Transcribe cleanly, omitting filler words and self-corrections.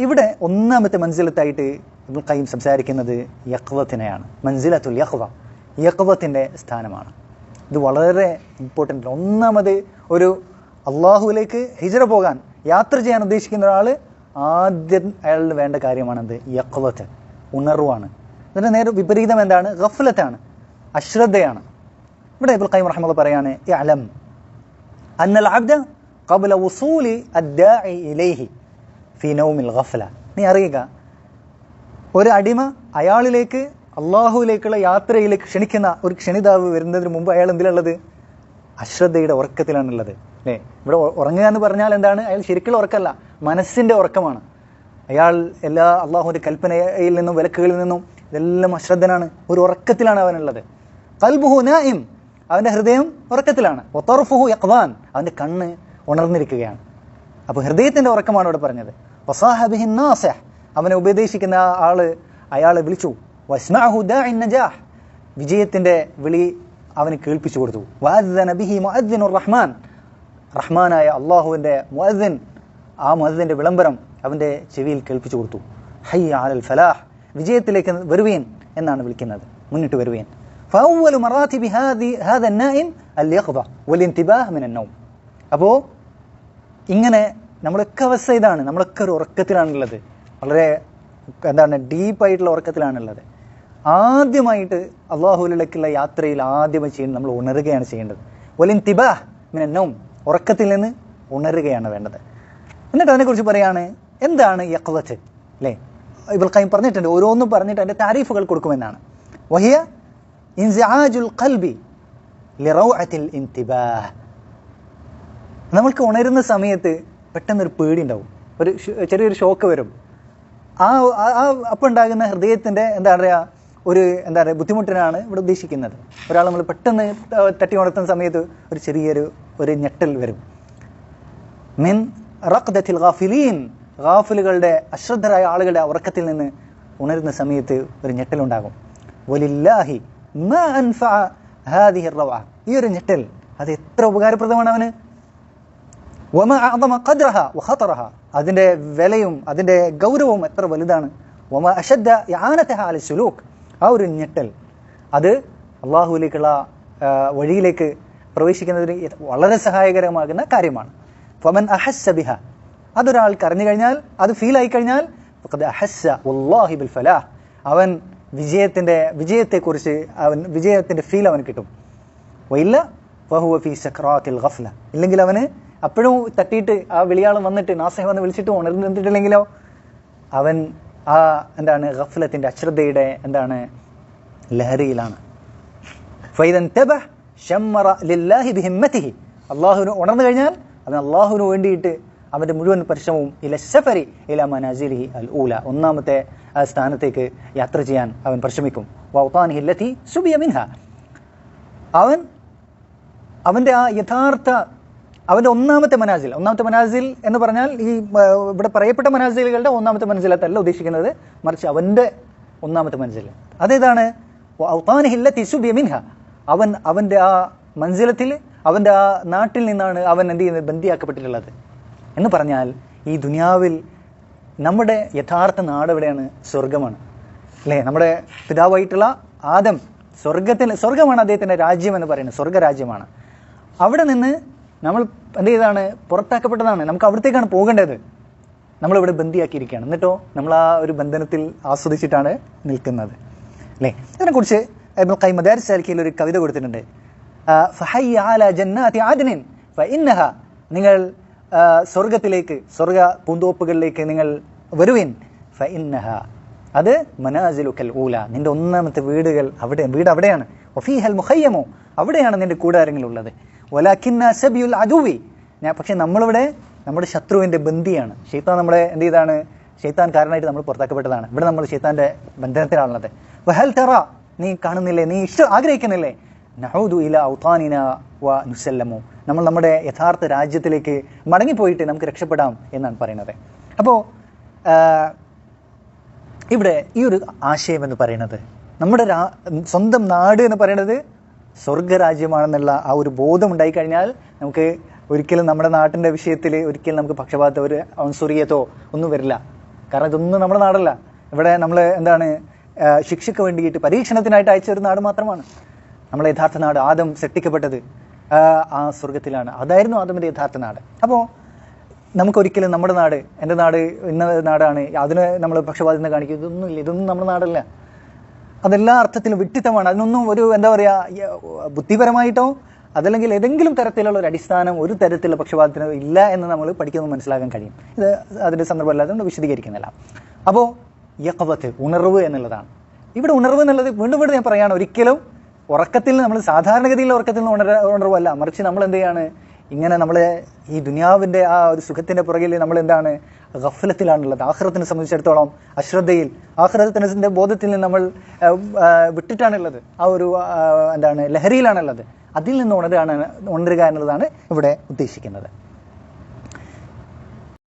ഇവിടെ ഒന്നാമത്തെ മൻസിലത്തായിട്ട് ഇബ്നുൽ ഖയ്യിം സംസാരിക്കുന്നത് യഖ്വത്തിനെയാണ്. മൻസിലത്തുൽ യഖ്വ, യഖ്വത്തിൻ്റെ സ്ഥാനമാണ്. ഇത് വളരെ ഇമ്പോർട്ടൻ്റ്. ഒന്നാമത് ഒരു അള്ളാഹുവിലേക്ക് ഹിജ്റ പോകാൻ, യാത്ര ചെയ്യാൻ ഉദ്ദേശിക്കുന്ന ഒരാൾ ആദ്യം അയാളിന് വേണ്ട കാര്യമാണെന്ത്? യഖ്വത്ത്, ഉണർവാണ്. ഇതിൻ്റെ നേരെ വിപരീതം എന്താണ്? ഗഫ്ലത്താണ്, അശ്രദ്ധയാണ്. ഇവിടെ ഇബ്നുൽ ഖയ്യിം റഹിമഹുല്ലാഹ് പറയാണ്, ഇഅലം അന്നൽ അബ്ദ ഖബ്ല വുസൂലി അദ്ദാഇ ഇലൈഹി ഫീ നൗമിൽ ഗഫ്ല. നീ അറിയുക, ഒരു അടിമ അയാളിലേക്ക് അള്ളാഹുവിലേക്കുള്ള യാത്രയിലേക്ക് ക്ഷണിക്കുന്ന ഒരു ക്ഷണിതാവ് വരുന്നതിന് മുമ്പ് അയാൾ എന്തിലുള്ളത്? അശ്രദ്ധയുടെ ഉറക്കത്തിലാണുള്ളത്. അല്ലേ? ഇവിടെ ഉറങ്ങുക എന്ന് പറഞ്ഞാൽ എന്താണ്? അയാൾ ശരിക്കുള്ള ഉറക്കമല്ല, മനസ്സിൻ്റെ ഉറക്കമാണ്. അയാൾ എല്ലാ അള്ളാഹുവിൻ്റെ കൽപ്പനയിൽ നിന്നും വിലക്കുകളിൽ നിന്നും ഇതെല്ലാം അശ്രദ്ധനാണ്, ഒരു ഉറക്കത്തിലാണ് അവനുള്ളത്. ഖൽബുഹു നായിം, അവൻ്റെ ഹൃദയം ഉറക്കത്തിലാണ്. വതർഫുഹു യഖ്വാൻ, അവൻ്റെ കണ്ണ് ഉണർന്നിരിക്കുകയാണ്. അപ്പോൾ ഹൃദയത്തിൻ്റെ ഉറക്കമാണ് ഇവിടെ പറഞ്ഞത്. വസാഹബിഹിൻ നാസിഹ്, അവനെ ഉപദേശിക്കുന്ന ആള് അയാളെ വിളിച്ചു. വസ്മഅഹു ദാഇൻ നജാഹ്, വിജയത്തിൻ്റെ വിളി അവന് കേൾപ്പിച്ചു കൊടുത്തു. വഅദ്ദന ബിഹി മുഅദ്ദിനുർ റഹ്മാൻ, റഹ്മാനായ അള്ളാഹുവിൻ്റെ മുഅദ്ദിൻ, ആ മുഅദ്ദിൻ്റെ വിളംബരം അവൻ്റെ ചെവിയിൽ കേൾപ്പിച്ചു കൊടുത്തു. ഹയ്യ അലൽ ഫലാഹ്, വിജയത്തിലേക്ക് വരുവീൻ എന്നാണ് വിളിക്കുന്നത്, മുന്നിട്ട് വരുവീൻ. ഫഅവ്വലു മറാത്തിബി ഹാദ അൻ-നായിം അൽ-യഖ്ദ വൽ-ഇന്തിബാഹ് മിനൻ നൗം. അപ്പോൾ ഇങ്ങനെ നമ്മളൊക്കെ അവസ്ഥ ഇതാണ്. നമ്മളൊക്കെ ഒരു ഉറക്കത്തിലാണുള്ളത്, വളരെ ഡീപ്പായിട്ടുള്ള ഉറക്കത്തിലാണുള്ളത്. ആദ്യമായിട്ട് അള്ളാഹുവിലേക്കുള്ള യാത്രയിൽ ആദ്യമായി ചെയ്യുന്നത് നമ്മൾ ഉണരുകയാണ് ചെയ്യേണ്ടത്. വൽ-ഇന്തിബാഹ് മിനൻ നൗം, ഉറക്കത്തിൽ നിന്ന് ഉണരുകയാണ് വേണ്ടത്. എന്നിട്ട് അതിനെക്കുറിച്ച് പറയാണ്, എന്താണ് യഖ്വത്ത്? അല്ലേ? ഇബ്നുൽ ഖയ്യിം പറഞ്ഞിട്ടുണ്ട്, ഓരോന്നും പറഞ്ഞിട്ട് അതിൻ്റെ താരീഫുകൾ കൊടുക്കുമെന്നാണ്. വഹിയ ഇൻസിആജുൽ ഖൽബി ലിറൗഅത്തിൽ ഇന്തിബാഹ്. നമ്മൾക്ക് ഉണരുന്ന സമയത്ത് പെട്ടെന്നൊരു പേടി ഉണ്ടാവും, ഒരു ചെറിയൊരു ഷോക്ക് വരും. അപ്പം ഉണ്ടാകുന്ന ഹൃദയത്തിൻ്റെ ഒരു ബുദ്ധിമുട്ടിനാണ് ഇവിടെ ഉദ്ദേശിക്കുന്നത്. ഒരാൾ നമ്മൾ പെട്ടെന്ന് തട്ടി ഉണർത്തുന്ന സമയത്ത് ഒരു ചെറിയൊരു ഞെട്ടൽ വരും. മിൻ റഖ്ദത്തിൽ ഗാഫിലീൻ, ഗാഫിലുകളുടെ അശ്രദ്ധരായ ആളുകളുടെ ഉറക്കത്തിൽ നിന്ന് ഉണരുന്ന സമയത്ത് ഒരു ഞെട്ടലുണ്ടാകും. വലില്ലാഹി മാ അൻഫഅ ഹാദിഹി റവഅ, ഈ ഒരു ഞെട്ടൽ അത് എത്ര ഉപകാരപ്രദമാണ് അവന്. വമാ അഅദമ ഖദ്റഹ വഖതറഹ, അതിൻ്റെ വിലയും അതിൻ്റെ ഗൗരവവും എത്ര വലുതാണ്. വമാ അശദ്ദ ഇആനതഹ അല സുലൂക്ക്, ആ ഒരു ഞെട്ടൽ അത് അള്ളാഹുവിലേക്കുള്ള വഴിയിലേക്ക് പ്രവേശിക്കുന്നതിന് വളരെ സഹായകരമാകുന്ന കാര്യമാണ്. ഫമൻ അഹസ്സ ബിഹ, അതൊരാൾക്ക് അറിഞ്ഞു കഴിഞ്ഞാൽ, അത് ഫീൽ ആയി കഴിഞ്ഞാൽ, ഫഖദ് അഹസ്സ വല്ലാഹി ബിൽ ഫലാഹ്, അവൻ വിജയത്തെക്കുറിച്ച് വിജയത്തിൻ്റെ ഫീൽ അവന് കിട്ടും. വഇല്ല ഫഹുവ ഫീ സക്റാത്തിൽ ഗഫ്ല, ഇല്ലെങ്കിൽ അവന് അപ്പോഴും തട്ടിയിട്ട് ആ വിളിയാളം വന്നിട്ട് നാസിഹ് വന്ന് വിളിച്ചിട്ട് ഉണർന്നിട്ടില്ലെങ്കിലോ അവൻ ആ ഗഫ്ലത്തിൻ്റെ അശ്രദ്ധയുടെ ലഹരിയിലാണ്. ഫൈദൻ തബഹ് ശമ്മറ ലില്ലാഹി ബിഹിമ്മതിഹി, അള്ളാഹുവിന് ഉണർന്നു കഴിഞ്ഞാൽ അവൻ അള്ളാഹുവിന് വേണ്ടിയിട്ട് അവൻ്റെ മുഴുവൻ പരിശ്രമവും ഇല സഫരി ഇല മനാസിലിഹി അൽ ഊല, ഒന്നാമത്തെ സ്ഥാനത്തേക്ക് യാത്ര ചെയ്യാൻ അവൻ പരിശ്രമിക്കും. വൗതാനിഹി അല്ലതി സുബിയ മിൻഹ, അവൻ്റെ ആ യഥാർത്ഥ അവൻ്റെ ഒന്നാമത്തെ മനാസിൽ എന്ന് പറഞ്ഞാൽ ഈ ഇവിടെ പറയപ്പെട്ട മനാസിലുകളുടെ ഒന്നാമത്തെ മൻസിലത്തല്ല ഉദ്ദേശിക്കുന്നത്, മറിച്ച് അവൻ്റെ ഒന്നാമത്തെ മൻസിൽ. അതേതാണ്? വൗതാനിഹി അല്ലതി സുബിയ മിൻഹ, അവൻ്റെ ആ മൻസിലത്തിൽ, അവൻ്റെ ആ നാട്ടിൽ നിന്നാണ് അവൻ ബന്ദിയാക്കപ്പെട്ടിട്ടുള്ളത്. എന്ന് പറഞ്ഞാൽ ഈ ദുനിയാവിൽ നമ്മുടെ യഥാർത്ഥ നാട് എവിടെയാണ്? സ്വർഗമാണ്. അല്ലേ? നമ്മുടെ പിതാവായിട്ടുള്ള ആദം സ്വർഗമാണ് അദ്ദേഹത്തിൻ്റെ രാജ്യം എന്ന് പറയുന്നത്, സ്വർഗരാജ്യമാണ്. അവിടെ നിന്ന് നമ്മൾ പുറത്താക്കപ്പെട്ടതാണ്. നമുക്ക് അവിടത്തേക്കാണ് പോകേണ്ടത്. നമ്മളിവിടെ ബന്ദിയാക്കിയിരിക്കുകയാണ്. എന്നിട്ടോ നമ്മൾ ആ ഒരു ബന്ധനത്തിൽ ആസ്വദിച്ചിട്ടാണ് നിൽക്കുന്നത്. അല്ലേ? ഇതിനെക്കുറിച്ച് ഇബ്നുൽ ഖയ്യിം മദാരിസ് സാലിഖിൽ ഒരു കവിത കൊടുത്തിട്ടുണ്ട്. ഫഹയ്യ അലാ ജന്നാതി അദ്നിൻ ഫഇന്നഹ, നിങ്ങൾ സ്വർഗത്തിലേക്ക്, സ്വർഗ പൂന്തോപ്പുകളിലേക്ക് നിങ്ങൾ വരുവിൻ. ഫഇന്നഹ, അത് മനാസിലുക്കൽ ഊല, നിന്റെ ഒന്നാമത്തെ വീട് അവിടെയാണ്. വഫീഹൽ മുഖയ്യമു, അവിടെയാണ് നിന്റെ കൂടാരങ്ങളുള്ളത്. വലാകിന്ന സബിയുൽ അദുവി, പക്ഷെ നമ്മളിവിടെ നമ്മുടെ ശത്രുവിൻ്റെ ബന്ദിയാണ്. ശൈത്താൻ നമ്മളെ ശൈത്താൻ കാരണമായിട്ട് നമ്മൾ പുറത്താക്കപ്പെട്ടതാണ്. ഇവിടെ നമ്മൾ ശൈത്താൻ്റെ ബന്ധനത്തിലാണുള്ളത്. വഹൽ തറ, നീ കാണുന്നില്ലേ, നീ ആഗ്രഹിക്കുന്നില്ലേ, നഊദു ഇല ഔതാനിന വ നുസല്ലമു, നമ്മൾ നമ്മുടെ യഥാർത്ഥ രാജ്യത്തിലേക്ക് മടങ്ങിപ്പോയിട്ട് നമുക്ക് രക്ഷപ്പെടാം എന്നാണ് പറയുന്നത്. അപ്പോൾ ഇവിടെ ഈ ഒരു ആശയം എന്ന് പറയുന്നത്, നമ്മുടെ സ്വന്തം നാട് എന്ന് പറയുന്നത് സ്വർഗരാജ്യമാണെന്നുള്ള ആ ഒരു ബോധം ഉണ്ടായിക്കഴിഞ്ഞാൽ നമുക്ക് ഒരിക്കലും നമ്മുടെ നാട്ടിൻ്റെ വിഷയത്തിൽ ഒരിക്കലും നമുക്ക് പക്ഷപാത ഒരു അൻസുറിയത്തോ ഒന്നും വരില്ല. കാരണം ഇതൊന്നും നമ്മുടെ നാടല്ല. ഇവിടെ നമ്മൾ എന്താണ് ശിക്ഷയ്ക്ക് വേണ്ടിയിട്ട് പരീക്ഷണത്തിനായിട്ട് അയച്ച ഒരു നാട് മാത്രമാണ്. നമ്മളെ യഥാർത്ഥ നാട് ആദം സൃഷ്ടിക്കപ്പെട്ടത് ആ സ്വർഗത്തിലാണ്. അതായിരുന്നു ആദമിന്റെ യഥാർത്ഥ നാട്. അപ്പോൾ നമുക്കൊരിക്കലും നമ്മുടെ നാട്, എൻ്റെ നാട് ഇന്ന നാടാണ്, അതിന് നമ്മൾ പക്ഷപാതിത്വം കാണിക്കും, ഇതൊന്നുമില്ല. ഇതൊന്നും നമ്മുടെ നാടല്ല. അതെല്ലാ അർത്ഥത്തിലും വിഡ്ഢിത്തമാണ്. അതിനൊന്നും ഒരു എന്താ പറയുക, ബുദ്ധിപരമായിട്ടോ അതല്ലെങ്കിൽ ഏതെങ്കിലും തരത്തിലുള്ള ഒരു അടിസ്ഥാനം ഒരു തരത്തിലുള്ള പക്ഷപാതത്തിന് ഇല്ല എന്ന് നമ്മൾ പഠിക്കുമ്പോൾ മനസ്സിലാക്കാൻ കഴിയും. ഇത് അതിൻ്റെ സന്ദർഭമല്ലാതെ നമ്മൾ വിശദീകരിക്കുന്നില്ല. അപ്പോൾ യഖ്വത്ത്, ഉണർവ് എന്നുള്ളതാണ്. ഇവിടെ ഉണർവ് എന്നുള്ളത് വീണ്ടും വീണ്ടും ഞാൻ പറയുകയാണ്, ഒരിക്കലും ഉറക്കത്തിൽ നമ്മൾ സാധാരണഗതിയിലുള്ള ഉറക്കത്തിൽ നിന്ന് ഉണർവല്ല, മറിച്ച് നമ്മൾ എന്ത് ചെയ്യാണ്, ഇങ്ങനെ നമ്മൾ ഈ ദുനിയാവിൻ്റെ ആ ഒരു സുഖത്തിൻ്റെ പുറകിൽ നമ്മൾ എന്താണ് ഗഫലത്തിലാണുള്ളത്. ആഖിറത്തിനെ സംബന്ധിച്ചിടത്തോളം അശ്രദ്ധയിൽ, ആഖിറത്തിൻ്റെ ബോധത്തിൽ നിന്ന് നമ്മൾ വിട്ടിട്ടാണുള്ളത്. ആ ഒരു എന്താണ് ലഹരിയിലാണുള്ളത്. അതിൽ നിന്ന് ഉണരുക എന്നുള്ളതാണ് ഇവിടെ ഉദ്ദേശിക്കുന്നത്.